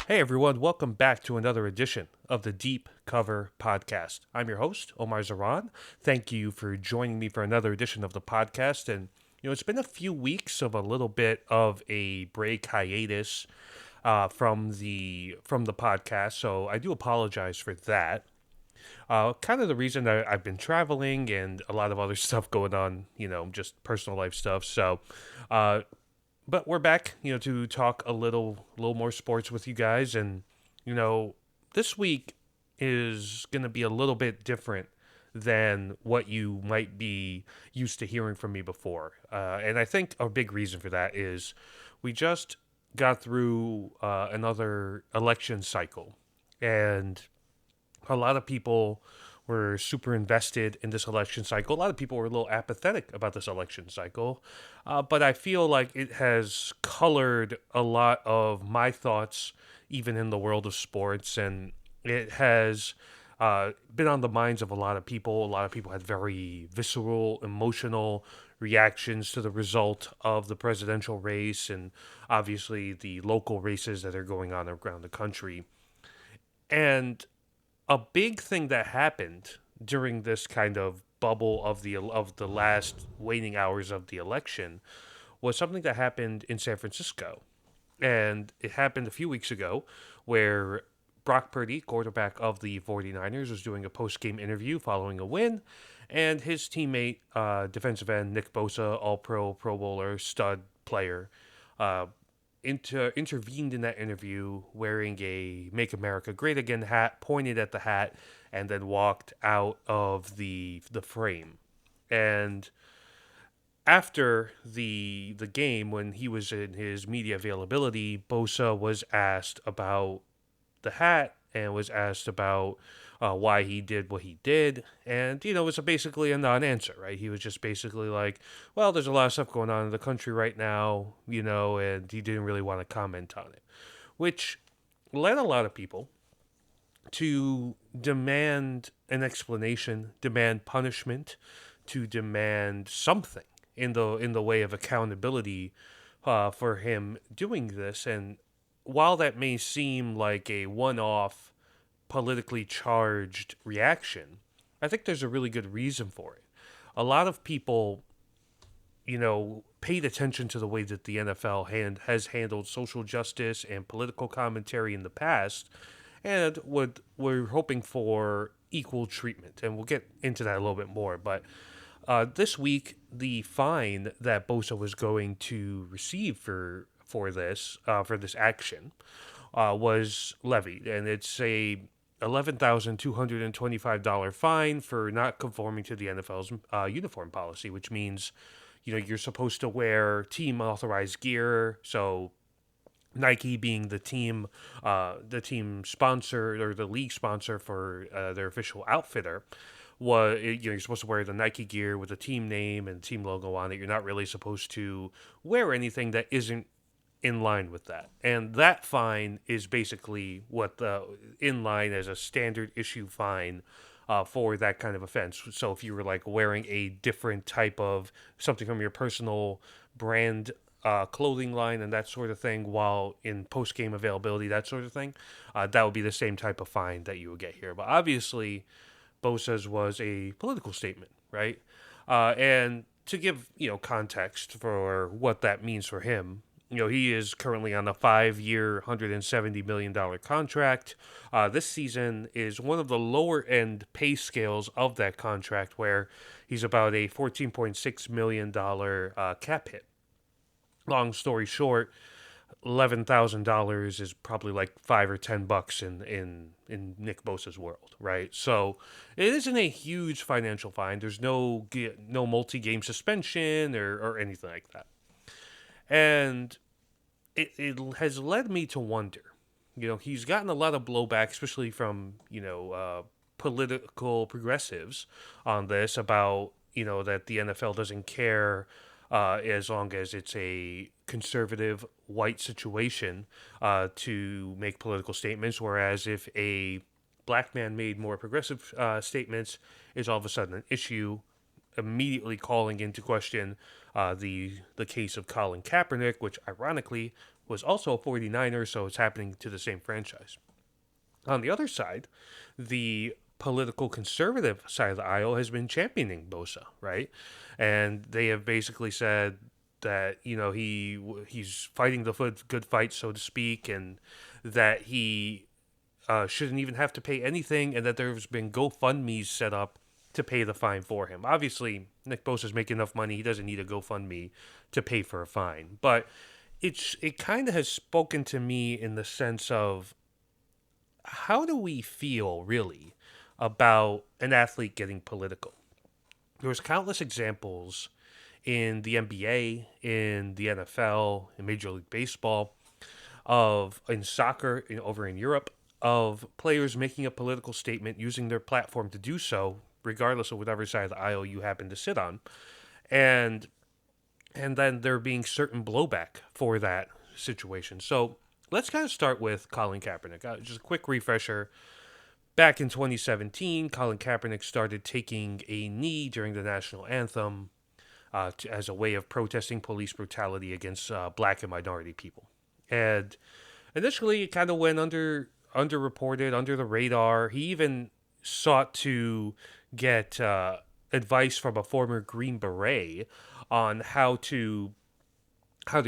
Hey everyone, welcome back to another edition of the Deep Cover Podcast. I'm your host, Omar Zaran. Thank you for joining me for another edition of the podcast. And it's been a few weeks of a little bit of a break hiatus from the podcast, so I do apologize for that. Kind of the reason that I've been traveling and a lot of other stuff going on, just personal life stuff. Uh, but we're back, to talk a little more sports with you guys, and you know, this week is going to be a little bit different than what you might be used to hearing from me before. And I think a big reason for that is we just got through another election cycle, and a lot of people were super invested in this election cycle. A lot of people were a little apathetic about this election cycle, but I feel like it has colored a lot of my thoughts, even in the world of sports, and it has been on the minds of a lot of people. A lot of people had very visceral, emotional reactions to the result of the presidential race and obviously the local races that are going on around the country. And a big thing that happened during this kind of bubble of the last waning hours of the election was something that happened in San Francisco. And it happened a few weeks ago where Brock Purdy, quarterback of the 49ers, was doing a post-game interview following a win, and his teammate, defensive end Nick Bosa, all-pro, Pro Bowler, stud player, uh, intervened in that interview wearing a "Make America Great Again" hat, pointed at the hat, and then walked out of the frame. And after the game, when he was in his media availability, Bosa was asked about the hat and was asked about why he did what he did. And, it was basically a non answer, right? He was just basically like, well, there's a lot of stuff going on in the country right now, and he didn't really want to comment on it, which led a lot of people to demand an explanation, demand punishment, to demand something in the way of accountability for him doing this. And while that may seem like a one-off politically charged reaction, I think there's a really good reason for it. A lot of people, paid attention to the way that the NFL has handled social justice and political commentary in the past, and we're hoping for equal treatment. And we'll get into that a little bit more. But this week, the fine that Bosa was going to receive for this action was levied, and it's a $11,225 fine for not conforming to the NFL's uniform policy, which means you're supposed to wear team authorized gear. So Nike being the team sponsor or the league sponsor for their official outfitter, you're supposed to wear the Nike gear with the team name and team logo on it. You're not really supposed to wear anything that isn't in line with that. And that fine is basically what the in line as a standard issue fine for that kind of offense. So if you were like wearing a different type of something from your personal brand clothing line and that sort of thing while in post game availability, that sort of thing, that would be the same type of fine that you would get here. But obviously, Bosa's was a political statement, right? And to give context for what that means for him, he is currently on a 5-year, $170 million contract. This season is one of the lower end pay scales of that contract, where he's about a $14.6 million cap hit. Long story short, $11,000 is probably like $5 or $10 in Nick Bosa's world, right? So it isn't a huge financial fine. There's no multi-game suspension or anything like that, and it has led me to wonder. He's gotten a lot of blowback, especially from political progressives on this about that the NFL doesn't care as long as it's a conservative white situation to make political statements, whereas if a black man made more progressive statements, is all of a sudden an issue, immediately calling into question the case of Colin Kaepernick, which ironically was also a 49er, so it's happening to the same franchise. On the other side, the political conservative side of the aisle has been championing Bosa, right? And they have basically said that he's fighting the good fight, so to speak, and that he shouldn't even have to pay anything, and that there's been GoFundMe's set up to pay the fine for him. Obviously, Nick Bosa's making enough money; he doesn't need a GoFundMe to pay for a fine. But it kind of has spoken to me in the sense of, how do we feel really about an athlete getting political? There's countless examples in the NBA, in the NFL, in Major League Baseball, in soccer, over in Europe, of players making a political statement using their platform to do so, regardless of whatever side of the aisle you happen to sit on, and then there being certain blowback for that situation. So let's kind of start with Colin Kaepernick. Just a quick refresher. Back in 2017, Colin Kaepernick started taking a knee during the national anthem as a way of protesting police brutality against black and minority people. And initially, it kind of went underreported, under the radar. He even sought to get advice from a former Green Beret on how to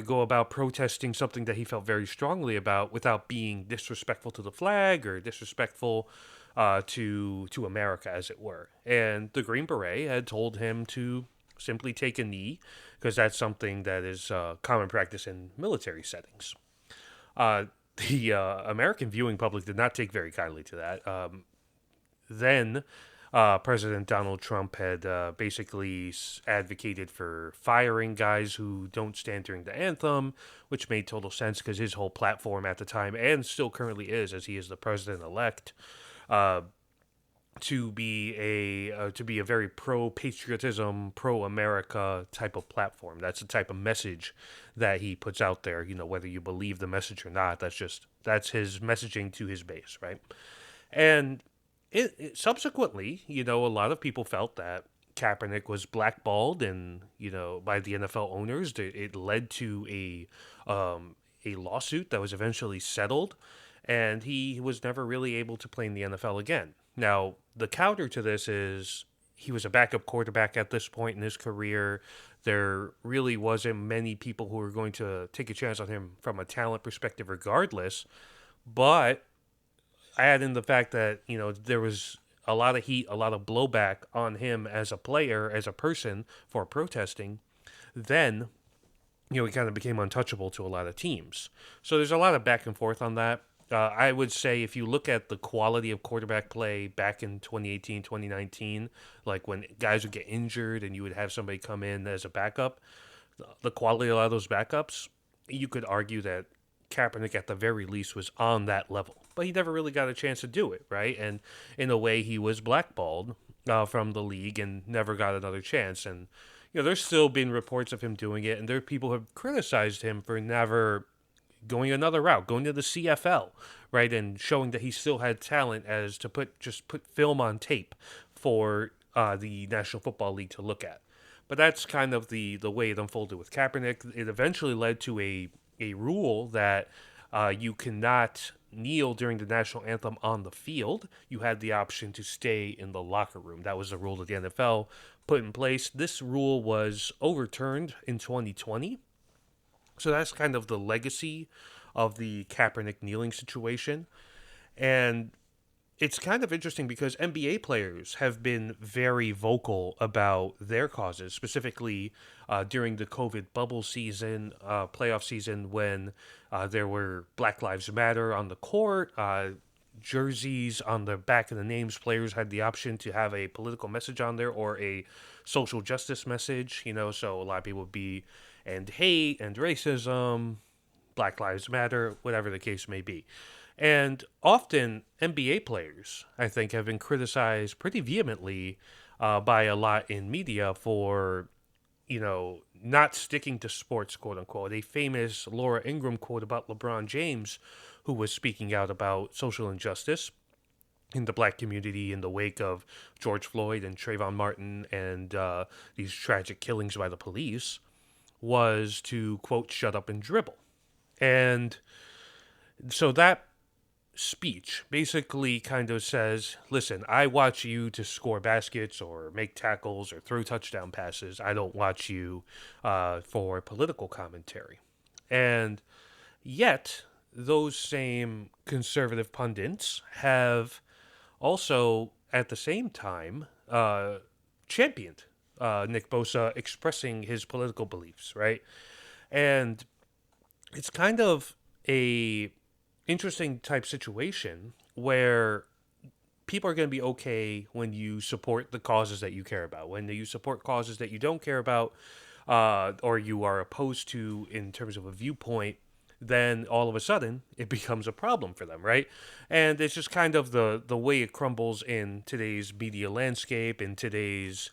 go about protesting something that he felt very strongly about without being disrespectful to the flag or disrespectful to America, as it were. And the Green Beret had told him to simply take a knee, because that's something that is common practice in military settings. The American viewing public did not take very kindly to that. Then President Donald Trump had basically advocated for firing guys who don't stand during the anthem, which made total sense because his whole platform at the time, and still currently is, as he is the president-elect, uh, to be a very pro patriotism, pro America type of platform. That's the type of message that he puts out there. Whether you believe the message or not, that's his messaging to his base, right? And it subsequently, a lot of people felt that Kaepernick was blackballed, and by the NFL owners. It led to a lawsuit that was eventually settled, and he was never really able to play in the NFL again. Now, the counter to this is he was a backup quarterback at this point in his career. There really wasn't many people who were going to take a chance on him from a talent perspective, regardless. But add in the fact that there was a lot of heat, a lot of blowback on him as a player, as a person, for protesting, then he kind of became untouchable to a lot of teams. So there's a lot of back and forth on that. I would say if you look at the quality of quarterback play back in 2018, 2019, like when guys would get injured and you would have somebody come in as a backup, the quality of a lot of those backups, you could argue that Kaepernick at the very least was on that level. But he never really got a chance to do it, right? And in a way, he was blackballed from the league and never got another chance. And there's still been reports of him doing it, and there are people who have criticized him for never going another route, going to the CFL, right, and showing that he still had talent, as to put film on tape for the National Football League to look at. But that's kind of the way it unfolded with Kaepernick. It eventually led to a rule that you cannot kneel during the national anthem on the field. You had the option to stay in the locker room. That was the rule that the NFL put in place. This rule was overturned in 2020. So that's kind of the legacy of the Kaepernick kneeling situation. And it's kind of interesting because NBA players have been very vocal about their causes, specifically during the COVID bubble season, playoff season, when there were Black Lives Matter on the court, jerseys on the back of the names. Players had the option to have a political message on there or a social justice message, so a lot of people would be, and hate and racism, Black Lives Matter, whatever the case may be. And often NBA players, I think, have been criticized pretty vehemently by a lot in media for, not sticking to sports, quote unquote. A famous Laura Ingraham quote about LeBron James, who was speaking out about social injustice in the black community in the wake of George Floyd and Trayvon Martin and these tragic killings by the police, was to, quote, shut up and dribble. And so that speech basically kind of says, listen, I watch you to score baskets or make tackles or throw touchdown passes. I don't watch you for political commentary. And yet, those same conservative pundits have also, at the same time, championed Nick Bosa expressing his political beliefs, right? And it's kind of a interesting type situation where people are going to be okay when you support the causes that you care about. When you support causes that you don't care about, or you are opposed to in terms of a viewpoint, then all of a sudden it becomes a problem for them, right? And it's just kind of the way it crumbles in today's media landscape, in today's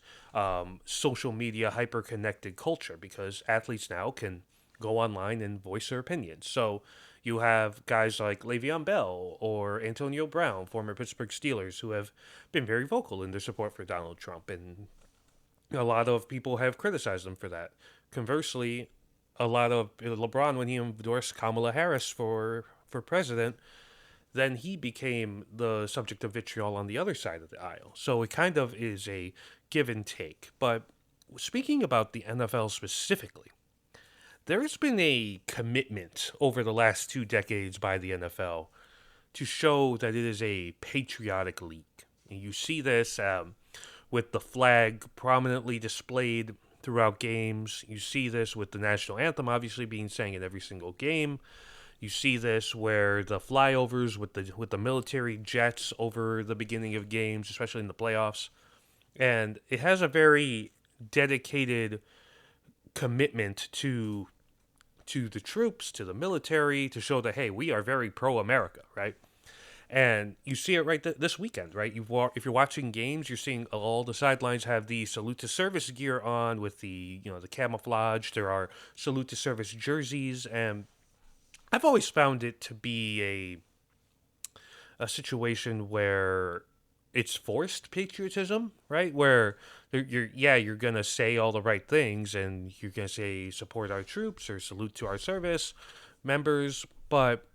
social media hyper connected culture, because athletes now can go online and voice their opinions. So you have guys like Le'Veon Bell or Antonio Brown, former Pittsburgh Steelers, who have been very vocal in their support for Donald Trump, and a lot of people have criticized them for that. Conversely, a lot of LeBron, when he endorsed Kamala Harris for president, then he became the subject of vitriol on the other side of the aisle. So it kind of is a give and take. But speaking about the NFL specifically, there's been a commitment over the last 2 decades by the NFL to show that it is a patriotic league. And you see this with the flag prominently displayed throughout games. You see this with the national anthem obviously being sang in every single game. You see this where the flyovers with the military jets over the beginning of games, especially in the playoffs. And it has a very dedicated commitment to the troops, to the military, to show that, hey, we are very pro America, right? And you see it right this weekend, right? If you're watching games, you're seeing all the sidelines have the salute to service gear on with the camouflage. There are salute to service jerseys, and I've always found it to be a situation where it's forced patriotism, right? Where you're gonna say all the right things and you're gonna say support our troops or salute to our service members, but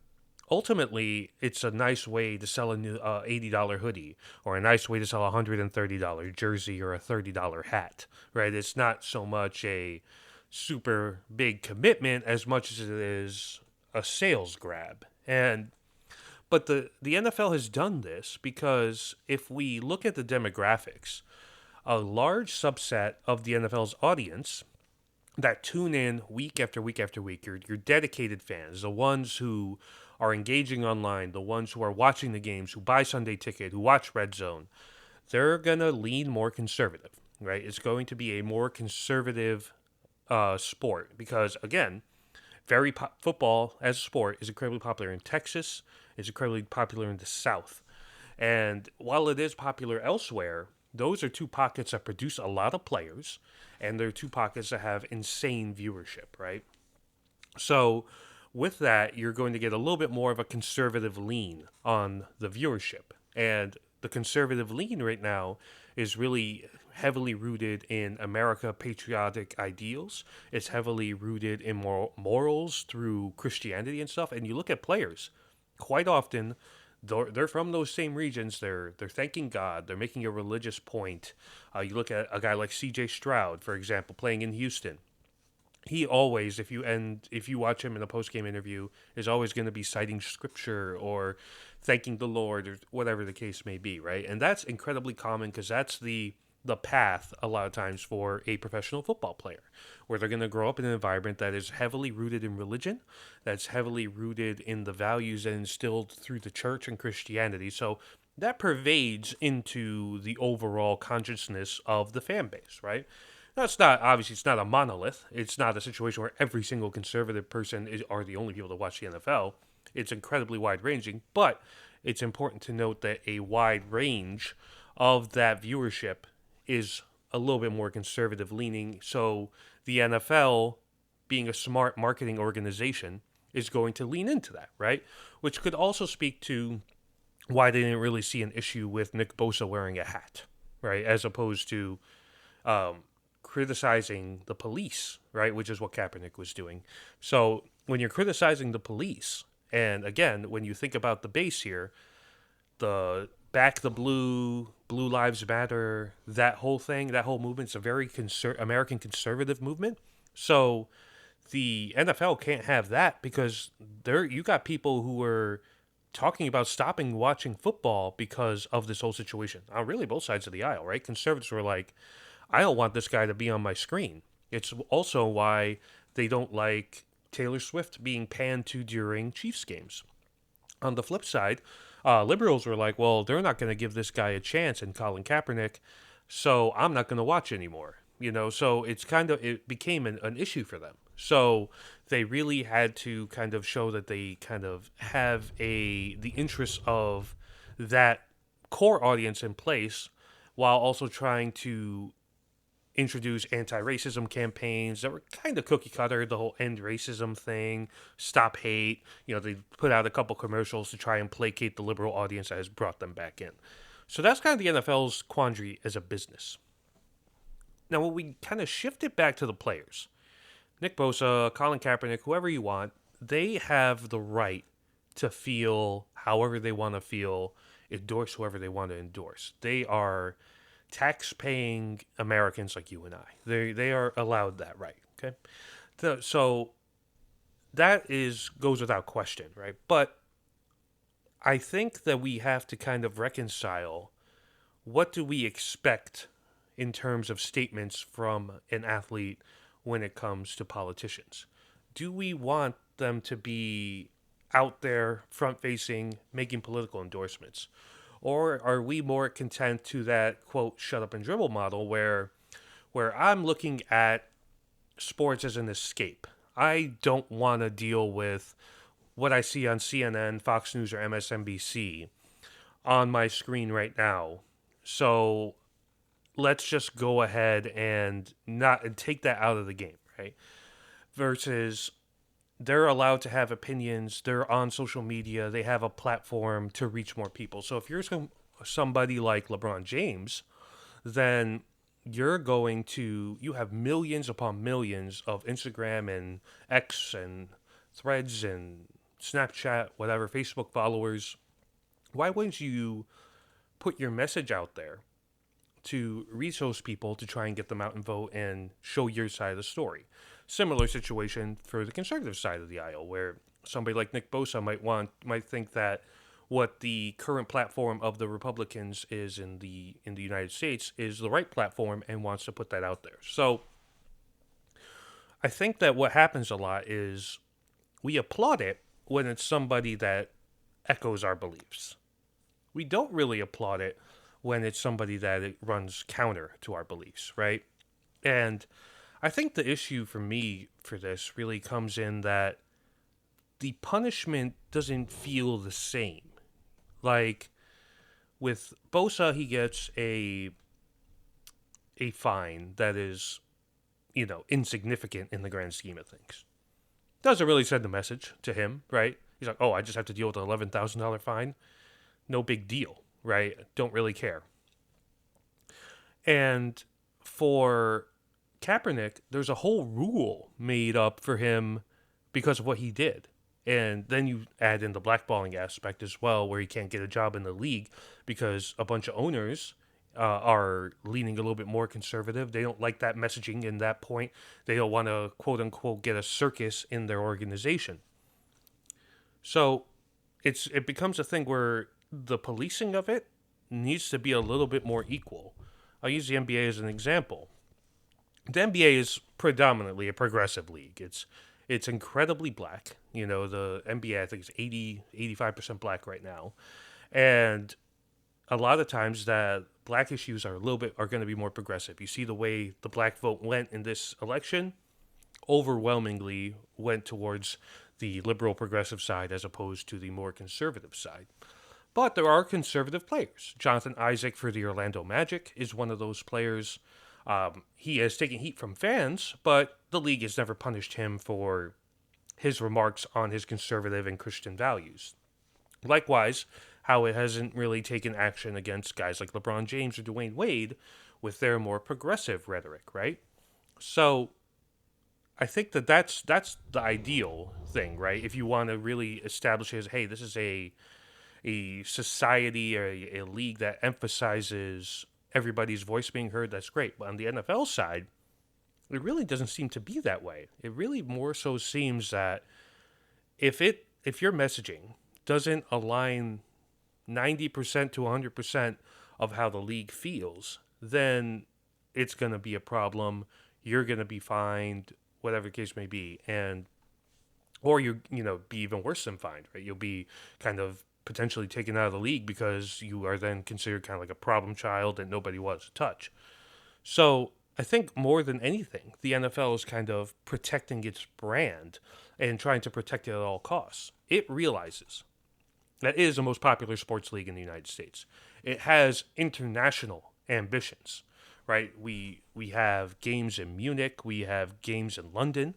ultimately it's a nice way to sell a new $80 hoodie or a nice way to sell a $130 jersey or a $30 hat, right? It's not so much a super big commitment as much as it is a sales grab. And but the NFL has done this because if we look at the demographics, a large subset of the NFL's audience that tune in week after week after week, your dedicated fans, the ones who are engaging online, the ones who are watching the games, who buy Sunday Ticket, who watch Red Zone, they're going to lean more conservative, right? It's going to be a more conservative sport because, again, football as a sport is incredibly popular in Texas. It's incredibly popular in the South. And while it is popular elsewhere, those are two pockets that produce a lot of players, and they're two pockets that have insane viewership, right? So, with that, you're going to get a little bit more of a conservative lean on the viewership. And the conservative lean right now is really heavily rooted in America patriotic ideals. It's heavily rooted in morals through Christianity and stuff. And you look at players, quite often they're from those same regions. They're thanking God. They're making a religious point. You look at a guy like C.J. Stroud, for example, playing in Houston. He always, if you watch him in a post game interview, is always going to be citing scripture or thanking the Lord or whatever the case may be, right? And that's incredibly common because that's the path a lot of times for a professional football player, where they're going to grow up in an environment that is heavily rooted in religion, that's heavily rooted in the values and instilled through the church and Christianity. So that pervades into the overall consciousness of the fan base, right? That's not obviously it's not a monolith. It's not a situation where every single conservative person are the only people that watch the NFL. It's incredibly wide ranging, but it's important to note that a wide range of that viewership is a little bit more conservative leaning. So the NFL, being a smart marketing organization, is going to lean into that, right? Which could also speak to why they didn't really see an issue with Nick Bosa wearing a hat, right? As opposed to um, criticizing the police, right? Which is what Kaepernick was doing. So when you're criticizing the police, and again, when you think about the base here, the back the blue lives matter, that whole thing, that whole movement's a very American conservative movement. So the NFL can't have that because there you got people who were talking about stopping watching football because of this whole situation on really both sides of the aisle, right? Conservatives were like, I don't want this guy to be on my screen. It's also why they don't like Taylor Swift being panned to during Chiefs games. On the flip side, liberals were like, well, they're not going to give this guy a chance in Colin Kaepernick, so I'm not going to watch anymore. So it became an issue for them. So they really had to kind of show that they kind of have the interests of that core audience in place while also trying to introduce anti-racism campaigns that were kind of cookie cutter, the whole end racism thing, stop hate. They put out a couple commercials to try and placate the liberal audience that has brought them back in. So that's kind of the NFL's quandary as a business. Now, when we kind of shift it back to the players, Nick Bosa, Colin Kaepernick, whoever you want, they have the right to feel however they want to feel, endorse whoever they want to endorse. They are tax-paying Americans like you and I. They are allowed that right. Okay, so that goes without question, right? But I think that we have to kind of reconcile what do we expect in terms of statements from an athlete when it comes to politicians. Do we want them to be out there, front-facing, making political endorsements? Or are we more content to that, quote, shut up and dribble model where I'm looking at sports as an escape? I don't want to deal with what I see on CNN, Fox News, or MSNBC on my screen right now. So let's just go ahead and take that out of the game, right? Versus they're allowed to have opinions. They're on social media. They have a platform to reach more people. So if you're somebody like LeBron James, then you have millions upon millions of Instagram and X and Threads and Snapchat, whatever, Facebook followers. Why wouldn't you put your message out there to reach those people to try and get them out and vote and show your side of the story? Similar situation for the conservative side of the aisle, where somebody like Nick Bosa might think that what the current platform of the Republicans is in the United States is the right platform and wants to put that out there. So I think that what happens a lot is we applaud it when it's somebody that echoes our beliefs. We don't really applaud it when it's somebody that it runs counter to our beliefs, right? And I think the issue for me for this really comes in that the punishment doesn't feel the same. Like with Bosa, he gets a fine that is, insignificant in the grand scheme of things. Doesn't really send a message to him, right? He's like, oh, I just have to deal with an $11,000 fine. No big deal, right? Don't really care. And for Kaepernick, there's a whole rule made up for him because of what he did. And then you add in the blackballing aspect as well, where he can't get a job in the league because a bunch of owners are leaning a little bit more conservative. They don't like that messaging in that point. They don't want to, quote unquote, get a circus in their organization. So it becomes a thing where the policing of it needs to be a little bit more equal. I'll use the NBA as an example. The NBA is predominantly a progressive league. It's incredibly black. The NBA, I think, is 85% black right now. And a lot of times that black issues are going to be more progressive. You see the way the black vote went in this election, overwhelmingly went towards the liberal progressive side as opposed to the more conservative side. But there are conservative players. Jonathan Isaac for the Orlando Magic is one of those players. He has taken heat from fans, but the league has never punished him for his remarks on his conservative and Christian values. Likewise, how it hasn't really taken action against guys like LeBron James or Dwayne Wade with their more progressive rhetoric, right? So I think that that's the ideal thing, right? If you want to really establish it as, hey, this is a society or a league that emphasizes everybody's voice being heard, that's great. But on the NFL side, it really doesn't seem to be that way. It really more so seems that if your messaging doesn't align 90% to 100% of how the league feels, then it's going to be a problem. You're going to be fined, whatever the case may be. And or be even worse than fined, right? You'll be kind of potentially taken out of the league because you are then considered kind of like a problem child that nobody wants to touch. So I think more than anything, the NFL is kind of protecting its brand and trying to protect it at all costs. It realizes that it is the most popular sports league in the United States. It has international ambitions, right? We have games in Munich, we have games in London.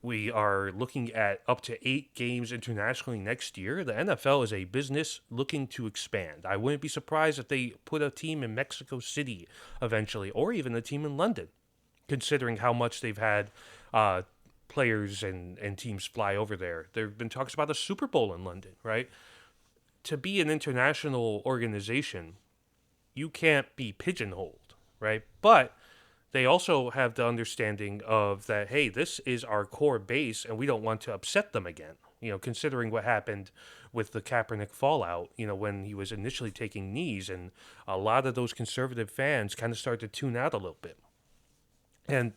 We are looking at up to 8 games internationally next year. The NFL is a business looking to expand. I wouldn't be surprised if they put a team in Mexico City eventually, or even a team in London, considering how much they've had players and teams fly over there. There have been talks about a Super Bowl in London, right? To be an international organization, you can't be pigeonholed, right? But they also have the understanding of that, hey, this is our core base and we don't want to upset them again. Considering what happened with the Kaepernick fallout, when he was initially taking knees, and a lot of those conservative fans kind of started to tune out a little bit. And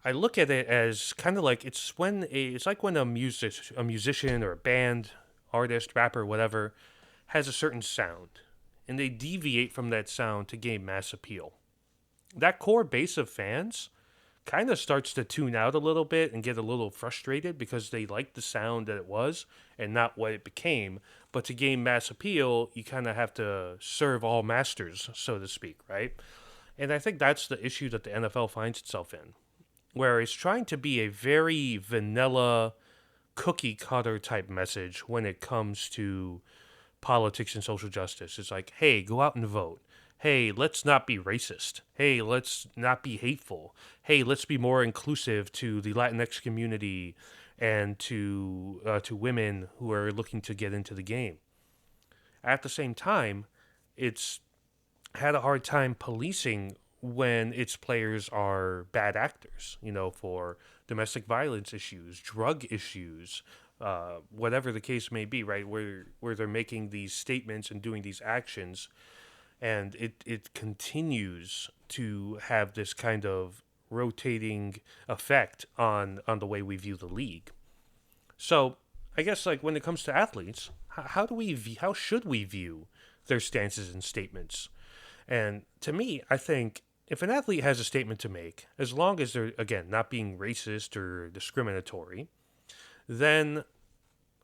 I look at it as kind of like it's like when a musician or a band, artist, rapper, whatever, has a certain sound, and they deviate from that sound to gain mass appeal. That core base of fans kind of starts to tune out a little bit and get a little frustrated because they like the sound that it was and not what it became. But to gain mass appeal, you kind of have to serve all masters, so to speak, right? And I think that's the issue that the NFL finds itself in, where it's trying to be a very vanilla, cookie cutter type message when it comes to politics and social justice. It's like, hey, go out and vote. Hey, let's not be racist. Hey, let's not be hateful. Hey, let's be more inclusive to the Latinx community and to women who are looking to get into the game. At the same time, it's had a hard time policing when its players are bad actors, for domestic violence issues, drug issues, whatever the case may be, right? Where they're making these statements and doing these actions, and it continues to have this kind of rotating effect on the way we view the league. So I guess like when it comes to athletes, how should we view their stances and statements? And to me, I think if an athlete has a statement to make, as long as they're, again, not being racist or discriminatory, then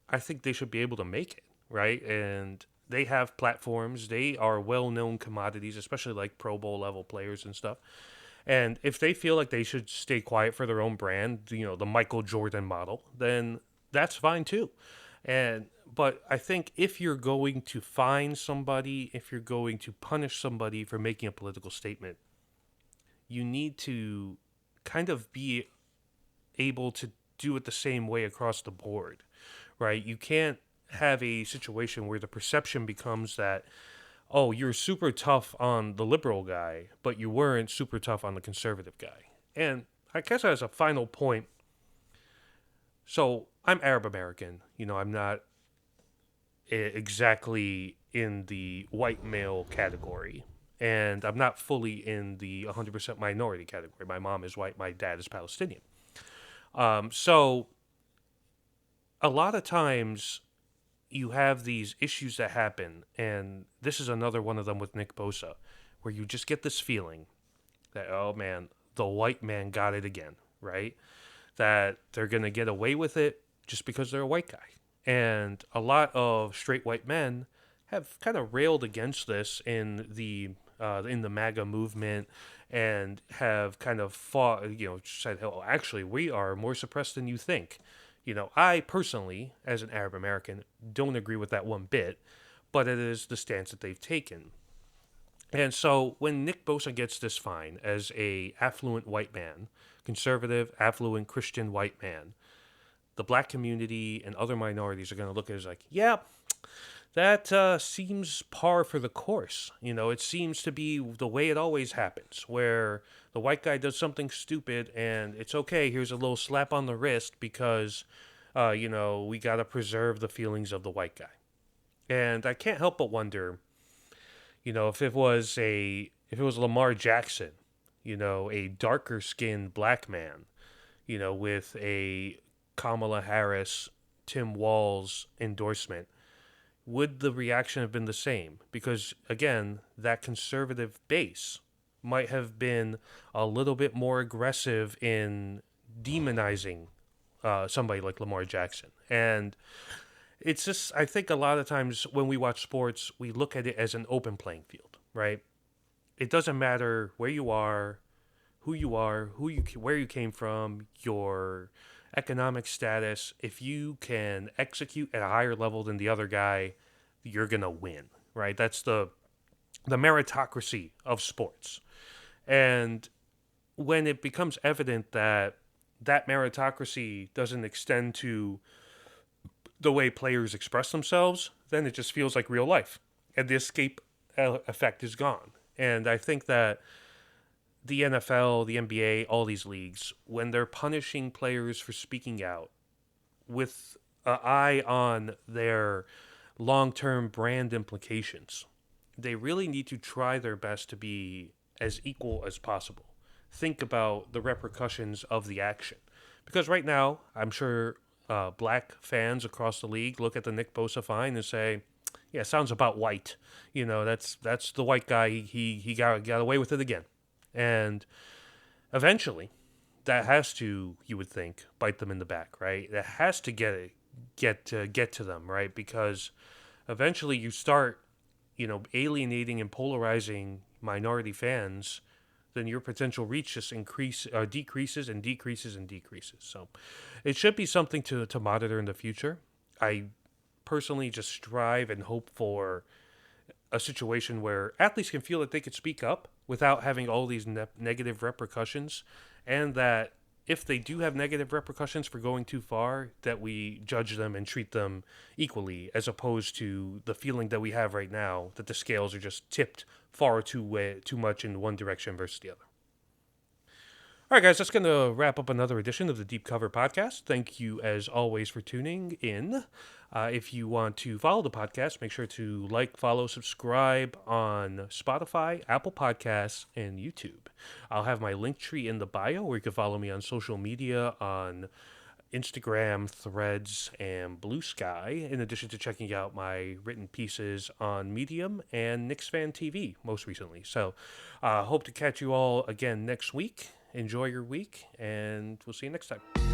I think they should be able to make it, right? And they have platforms. They are well known commodities, especially like Pro Bowl level players and stuff. And if they feel like they should stay quiet for their own brand, the Michael Jordan model, then that's fine too. But I think if you're going to fine somebody, if you're going to punish somebody for making a political statement, you need to kind of be able to do it the same way across the board, right? You can't have a situation where the perception becomes that, oh, you're super tough on the liberal guy, but you weren't super tough on the conservative guy. And I guess as a final point, so I'm Arab American. I'm not exactly in the white male category. And I'm not fully in the 100% minority category. My mom is white, my dad is Palestinian. So a lot of times you have these issues that happen, and this is another one of them with Nick Bosa, where you just get this feeling that, oh man, the white man got it again, right? That they're going to get away with it just because they're a white guy. And a lot of straight white men have kind of railed against this in the MAGA movement, and have kind of fought, said, oh, actually, we are more suppressed than you think. I personally, as an Arab American, don't agree with that one bit, but it is the stance that they've taken. And so when Nick Bosa gets this fine as a affluent white man, conservative, affluent Christian white man, the black community and other minorities are going to look at it as like, yeah, that seems par for the course. It seems to be the way it always happens, where the white guy does something stupid and it's okay. Here's a little slap on the wrist because, we got to preserve the feelings of the white guy. And I can't help but wonder, if it was Lamar Jackson, a darker skinned black man, with a Kamala Harris, Tim Walz endorsement, would the reaction have been the same? Because again, that conservative base might have been a little bit more aggressive in demonizing somebody like Lamar Jackson. And it's just, I think a lot of times when we watch sports, we look at it as an open playing field, right? It doesn't matter where you are, where you came from, your economic status. If you can execute at a higher level than the other guy, you're gonna win, right? That's the meritocracy of sports. And when it becomes evident that that meritocracy doesn't extend to the way players express themselves, then it just feels like real life, and the escape effect is gone. And I think that the NFL, the NBA, all these leagues, when they're punishing players for speaking out with an eye on their long term brand implications, they really need to try their best to be as equal as possible. Think about the repercussions of the action. Because right now, I'm sure black fans across the league look at the Nick Bosa fine and say, "Yeah, sounds about white. That's the white guy. He got away with it again." And eventually, that has to, you would think, bite them in the back, right? That has to get to them, right? Because eventually you start, alienating and polarizing minority fans, then your potential reach just decreases and decreases and decreases. So it should be something to monitor in the future. I personally just strive and hope for a situation where athletes can feel that they could speak up without having all these negative repercussions, and that if they do have negative repercussions for going too far, that we judge them and treat them equally, as opposed to the feeling that we have right now that the scales are just tipped far too much in one direction versus the other. All right, guys, that's going to wrap up another edition of the Deep Cover Podcast. Thank you, as always, for tuning in. If you want to follow the podcast, make sure to like, follow, subscribe on Spotify, Apple Podcasts, and YouTube. I'll have my link tree in the bio where you can follow me on social media on Instagram, Threads, and Blue Sky, in addition to checking out my written pieces on Medium and Knicks Fan TV most recently. So hope to catch you all again next week. Enjoy your week, and we'll see you next time.